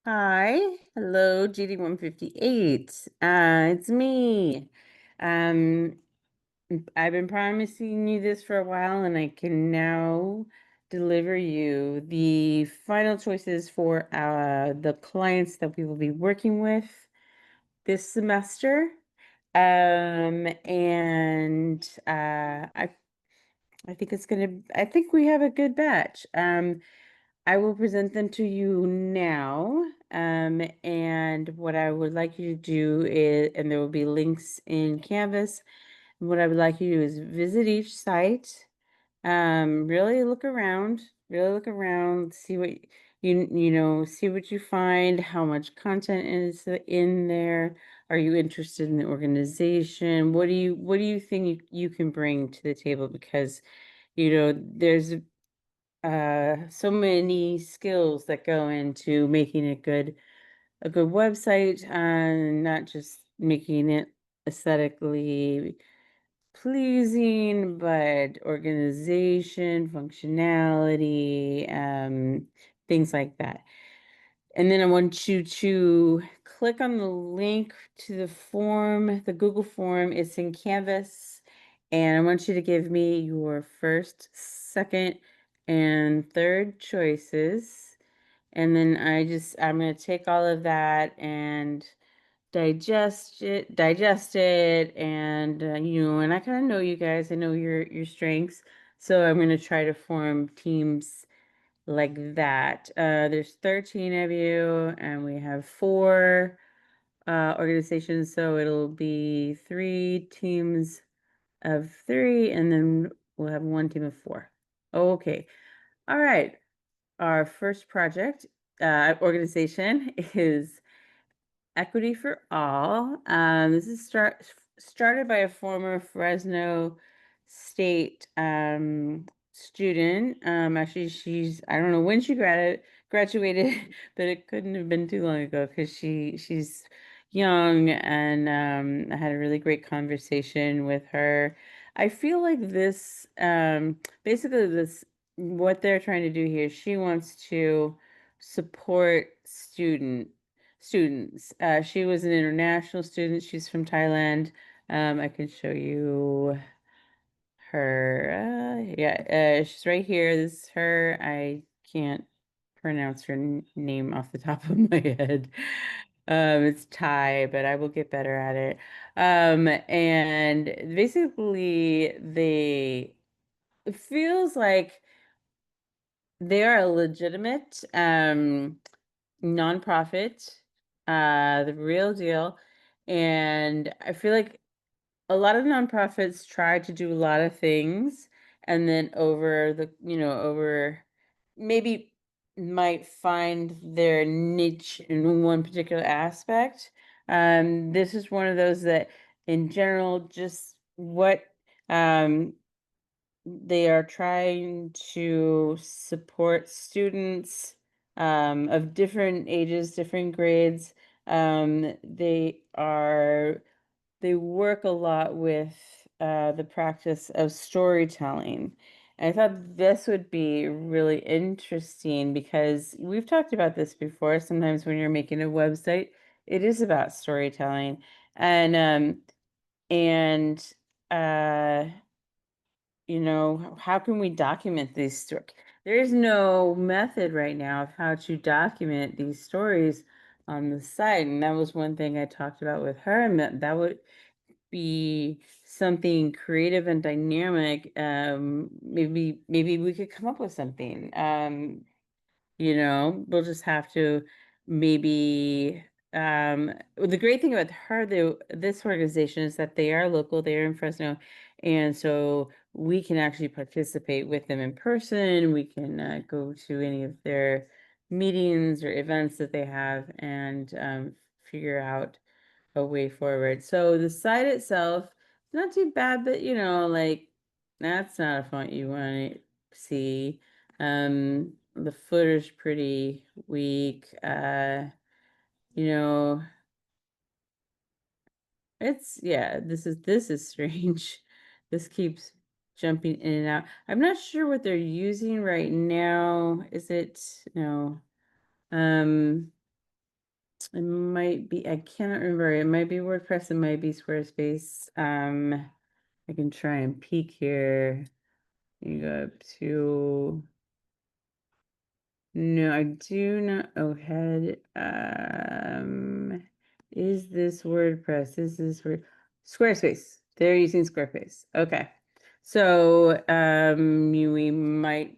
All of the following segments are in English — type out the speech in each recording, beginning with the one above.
Hi, hello, GD158. It's me. Um, I've been promising you this for a while, and I can now deliver you the final choices for the clients that we will be working with this semester. And I think I think we have a good batch. I will present them to you now. And what I would like you to do is, and there will be links in Canvas. What I would like you to do is visit each site, really look around, see what see what you find, how much content is in there. Are you interested in the organization? What do you think you can bring to the table? Because, there's so many skills that go into making a good website, and not just making it aesthetically pleasing, but organization, functionality, things like that. And then I want you to click on the link to the form, the Google form. It's in Canvas. And I want you to give me your first, second, and third choices. And then I'm going to take all of that and digest it. And, and I kind of know you guys, I know your strengths. So I'm going to try to form teams like that. There's 13 of you, and we have four organizations, so it'll be three teams of three, and then we'll have one team of four. Okay. All right. Our first project organization is Equity for All. This is started by a former Fresno State student. Actually, I don't know when she graduated, but it couldn't have been too long ago because she's young, and I had a really great conversation with her. I feel like basically what they're trying to do here, she wants to support students. She was an international student. She's from Thailand. I can show you her. Yeah, she's right here. This is her. I can't pronounce her name off the top of my head. It's Thai, but I will get better at it. And basically, it feels like they are a legitimate nonprofit, the real deal. And I feel like a lot of nonprofits try to do a lot of things, and then over maybe might find their niche in one particular aspect. This is one of those that in general, just what um, they are trying to support students of different ages, different grades. They work a lot with the practice of storytelling. And I thought this would be really interesting because we've talked about this before. Sometimes when you're making a website, it is about storytelling. And uh how can we document these stories? There is no method right now of how to document these stories on the site. And that was one thing I talked about with her, and that would be something creative and dynamic. Maybe we could come up with something. We'll just have to maybe the great thing about this organization is that they are local, they are in Fresno, and so we can actually participate with them in person. We can go to any of their meetings or events that they have, and figure out a way forward. So the site itself, not too bad, but like that's not a font you want to see. The footer's pretty weak. You know, this is strange. This keeps jumping in and out. I'm not sure what they're using right now. Is it no? Um, It might be, I cannot remember. It might be WordPress, it might be Squarespace. I can try and peek here. You go up to, no, I do not. Oh, head. Is this WordPress? Is this Squarespace? They're using Squarespace. Okay. So, we might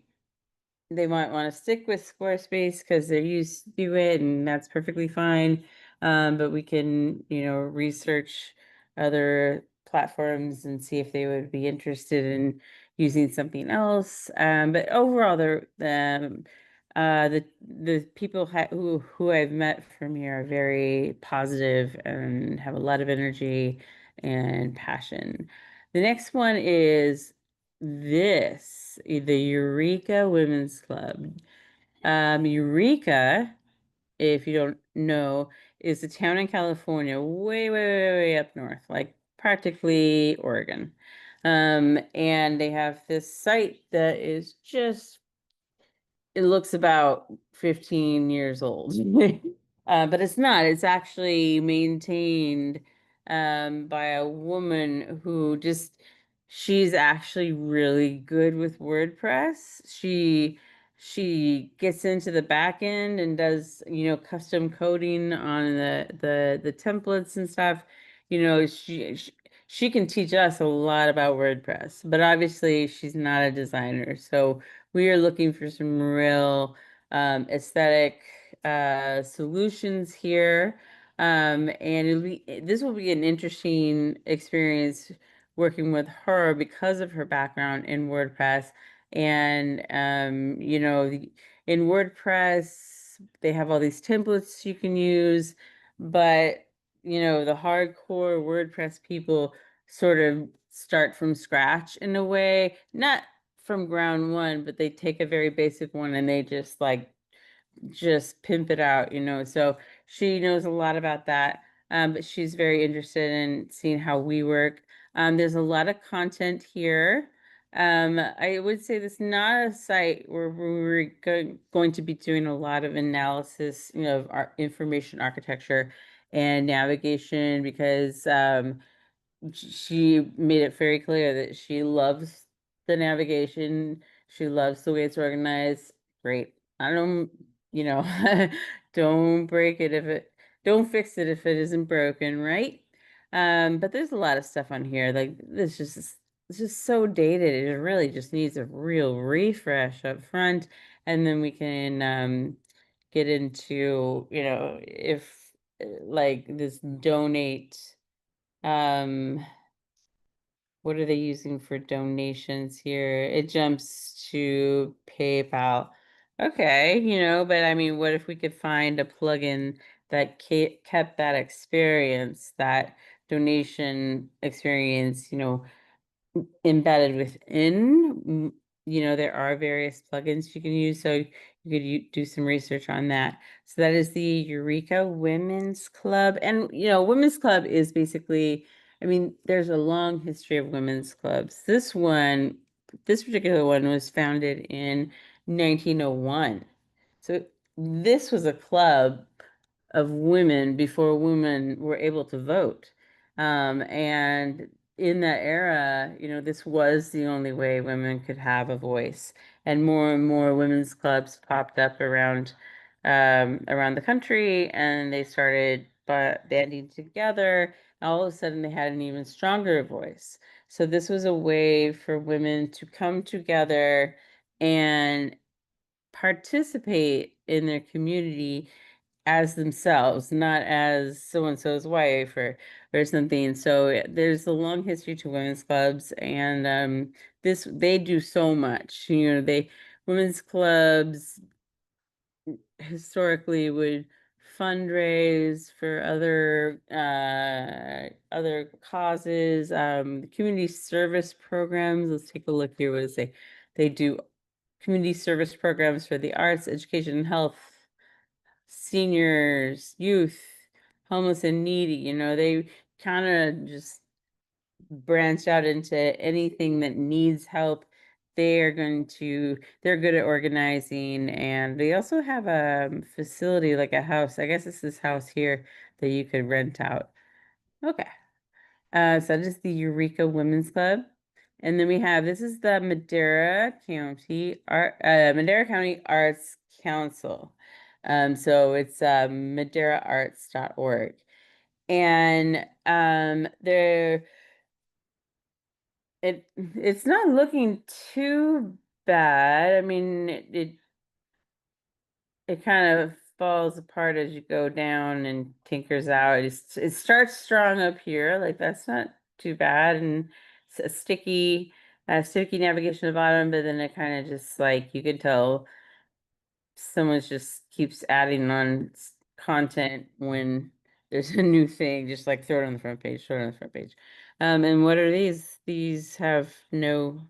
they might want to stick with Squarespace because they're used to it, and that's perfectly fine. But we can, research other platforms and see if they would be interested in using something else. But overall, the people who I've met from here are very positive and have a lot of energy and passion. The next one is the Eureka Women's Club. Eureka, if you don't know, is a town in California, way, way, way, way up north, like practically Oregon. And they have this site that is just, it looks about 15 years old. But it's not. It's actually maintained by a woman who she's actually really good with WordPress. She gets into the back end and does, custom coding on the templates and stuff. She can teach us a lot about WordPress, but obviously she's not a designer. So we are looking for some real aesthetic solutions here. And this will be an interesting experience working with her because of her background in WordPress. And, in WordPress, they have all these templates you can use, but, the hardcore WordPress people sort of start from scratch in a way, not from ground one, but they take a very basic one and they just pimp it out, So she knows a lot about that. But she's very interested in seeing how we work. There's a lot of content here. I would say this is not a site where we're going to be doing a lot of analysis, of our information architecture and navigation because she made it very clear that she loves the navigation. She loves the way it's organized. Great. I don't, you know, don't break it don't fix it if it isn't broken, right? But there's a lot of stuff on here. Like it's just so dated. It really just needs a real refresh up front. And then we can get into, if like this donate um, what are they using for donations here? It jumps to PayPal. Okay, but I mean, what if we could find a plugin that kept that experience, that donation experience, embedded within. There are various plugins you can use, so you could do some research on that. So that is the Eureka Women's Club. And, Women's Club is basically, I mean, there's a long history of women's clubs. This particular one was founded in 1901. So this was a club of women before women were able to vote. And in that era, this was the only way women could have a voice. And more women's clubs popped up around the country, and they started banding together. And all of a sudden, they had an even stronger voice. So this was a way for women to come together and participate in their community as themselves, not as so and so's wife or something. So there's a long history to women's clubs, and this they do so much. Women's clubs historically would fundraise for other causes, community service programs. Let's take a look here. What does it say? They do community service programs for the arts, education, and health, seniors, youth, homeless and needy. They kind of just branch out into anything that needs help they're good at organizing, and they also have a facility, like a house. I guess it's this house here that you could rent out. Okay. So that is the Eureka Women's Club. And then this is the Madera County Arts Council. So it's maderaarts.org. And it's not looking too bad. I mean, it kind of falls apart as you go down and tinkers out. It starts strong up here, like that's not too bad, and it's a sticky navigation at the bottom, but then it kind of just like you can tell someone just keeps adding on content when there's a new thing, just like throw it on the front page, throw it on the front page. And what are these? These have no,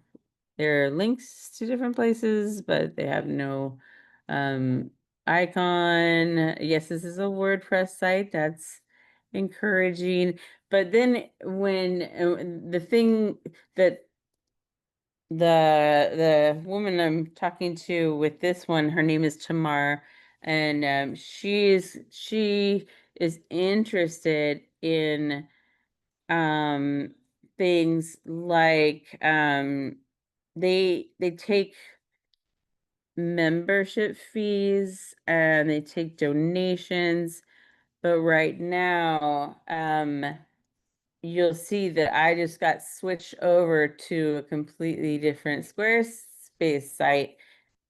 there are links to different places, but they have no um, icon. Yes, this is a WordPress site. That's encouraging. But then when the thing that the woman I'm talking to with this one, her name is Tamar, and she is interested in um things like they take membership fees and they take donations, but right now you'll see that I just got switched over to a completely different Squarespace site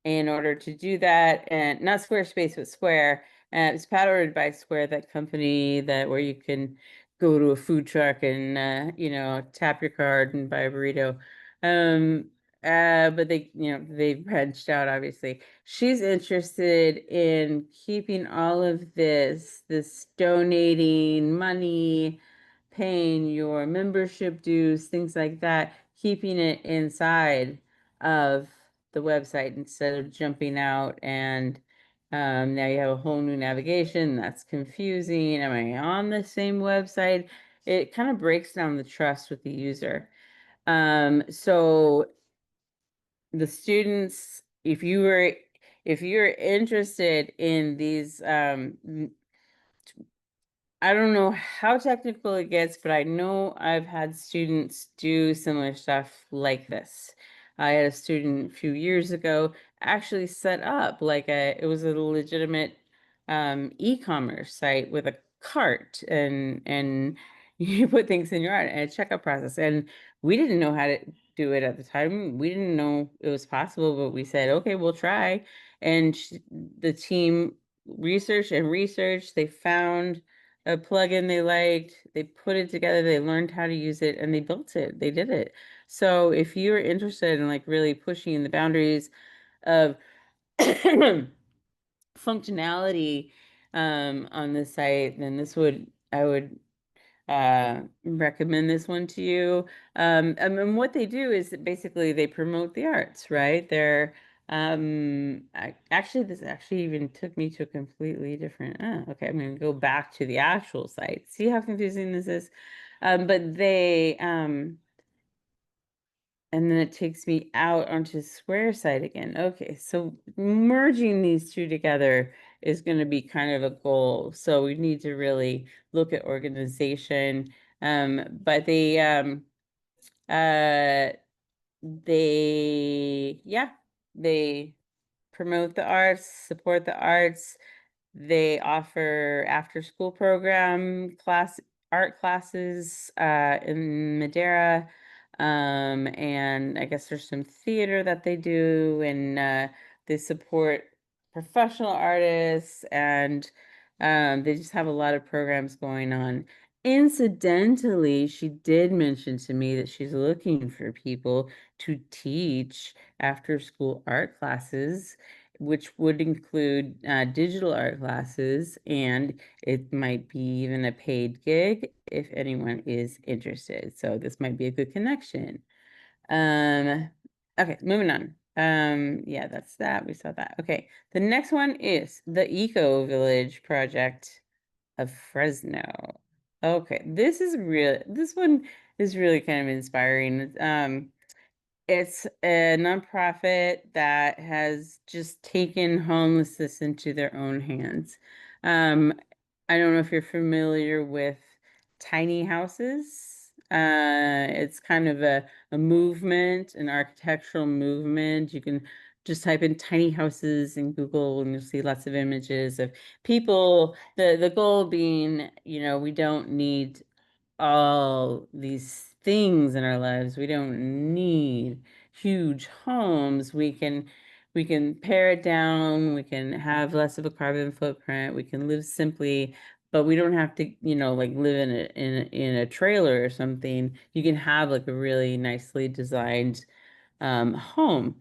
in order to do that. And not Squarespace, but Square. And it's powered by Square, that company that where you can go to a food truck and tap your card and buy a burrito. Um, but they branched out, obviously. She's interested in keeping all of this donating money, paying your membership dues, things like that, keeping it inside of the website instead of jumping out, and now you have a whole new navigation that's confusing. Am I on the same website? It kind of breaks down the trust with the user. So the students, if you're interested in these I don't know how technical it gets, but I know I've had students do similar stuff like this. I had a student a few years ago actually set up it was a legitimate e-commerce site with a cart, and you put things in your art and a checkout process. And we didn't know how to do it at the time. We didn't know it was possible, but we said, okay, we'll try. And the team researched and researched. They found a plugin they liked, they put it together, they learned how to use it, and they built it. They did it. So if you're interested in like really pushing the boundaries of functionality on this site, then I would recommend this one to you. And what they do is that basically they promote the arts, right? Actually, this actually even took me to a completely different, okay, I'm gonna go back to the actual site. See how confusing this is? But and then it takes me out onto Square site again. Okay, so merging these two together is going to be kind of a goal. So we need to really look at organization. But uh yeah, they promote the arts, support the arts. They offer after school art classes in Madera. And I guess there's some theater that they do, and they support professional artists, and they just have a lot of programs going on. Incidentally, she did mention to me that she's looking for people to teach after school art classes, which would include digital art classes, and it might be even a paid gig if anyone is interested. So this might be a good connection. Um, okay, moving on. Yeah, that's that. We saw that. Okay, the next one is the Eco Village project of Fresno. Okay, this one is really kind of inspiring. It's a nonprofit that has just taken homelessness into their own hands. Um, I don't know if you're familiar with tiny houses. It's kind of a movement, an architectural movement. You can just type in tiny houses in Google and you'll see lots of images of people. The goal being, we don't need all these things in our lives. We don't need huge homes. We can pare it down, we can have less of a carbon footprint, we can live simply, but we don't have to, like live in a trailer or something. You can have like a really nicely designed home.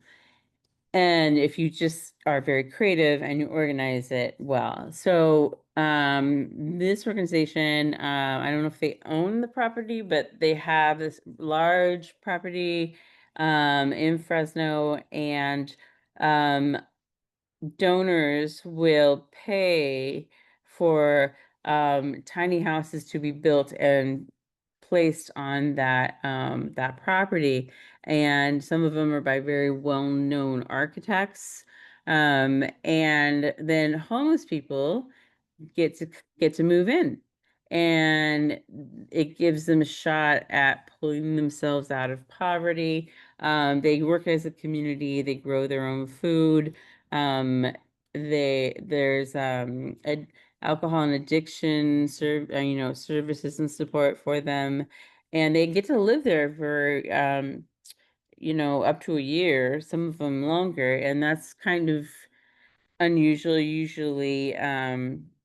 And if you just are very creative and you organize it well. So, this organization, I don't know if they own the property, but they have this large property, in Fresno, and, um, donors will pay for tiny houses to be built and placed on that property. And some of them are by very well-known architects. And then homeless people get to get to move in. And it gives them a shot at pulling themselves out of poverty. They work as a community, they grow their own food. Um, there's alcohol and addiction services and support for them, and they get to live there for up to a year, some of them longer, and that's kind of unusual. Usually,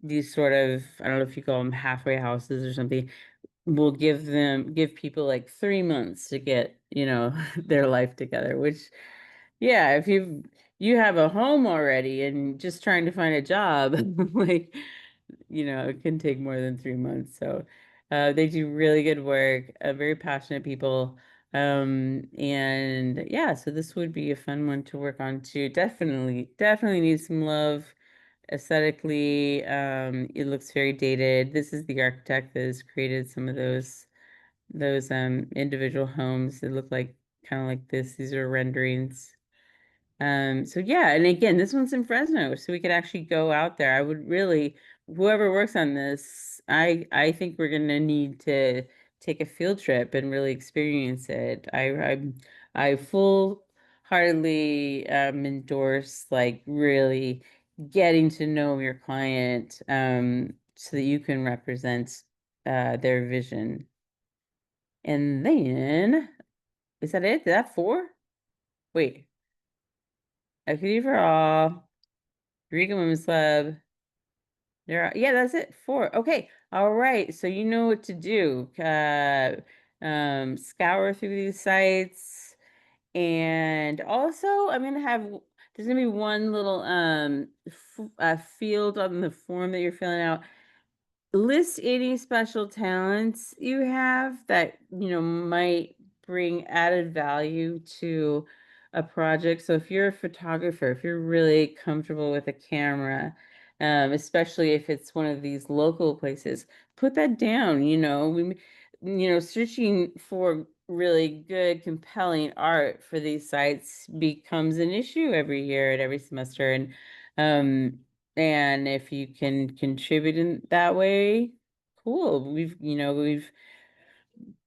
these sort of, I don't know if you call them halfway houses or something, will give people like 3 months to get, their life together, which, yeah, if you have a home already and just trying to find a job, like, it can take more than 3 months. So, they do really good work, very passionate people. And yeah, so this would be a fun one to work on too. Definitely needs some love aesthetically. It looks very dated. This is the architect that has created some of those individual homes that look like kind of like this. These are renderings. So yeah, and again, this one's in Fresno, so we could actually go out there. I would really, whoever works on this, I think we're gonna need to take a field trip and really experience it. I full heartedly endorse like really getting to know your client so that you can represent their vision. And then, is that it? Is that four? Wait, Equity for All. Eureka Women's Club. Yeah, that's it. Four. Okay. All right. So you know what to do. Scour through these sites. And also there's gonna be one little field on the form that you're filling out. List any special talents you have that, might bring added value to a project. So if you're a photographer, if you're really comfortable with a camera, especially if it's one of these local places, put that down. Searching for really good, compelling art for these sites becomes an issue every year and every semester. And if you can contribute in that way, cool.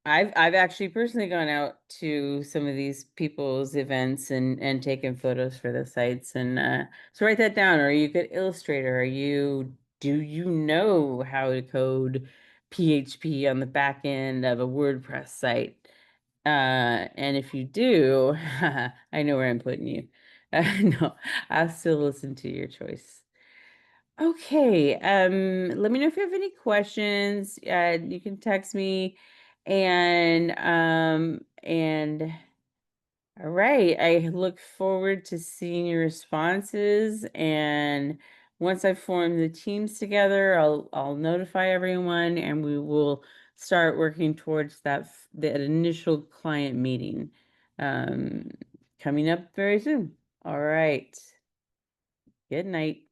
I've actually personally gone out to some of these people's events and taken photos for the sites. And so write that down. Are you a good illustrator? Do you know how to code PHP on the back end of a WordPress site? And if you do, I know where I'm putting you. No, I'll still listen to your choice. Okay, let me know if you have any questions. You can text me, and all right, I look forward to seeing your responses. And once I form the teams together, I'll notify everyone, and we will start working towards that initial client meeting, um, coming up very soon. All right, good night.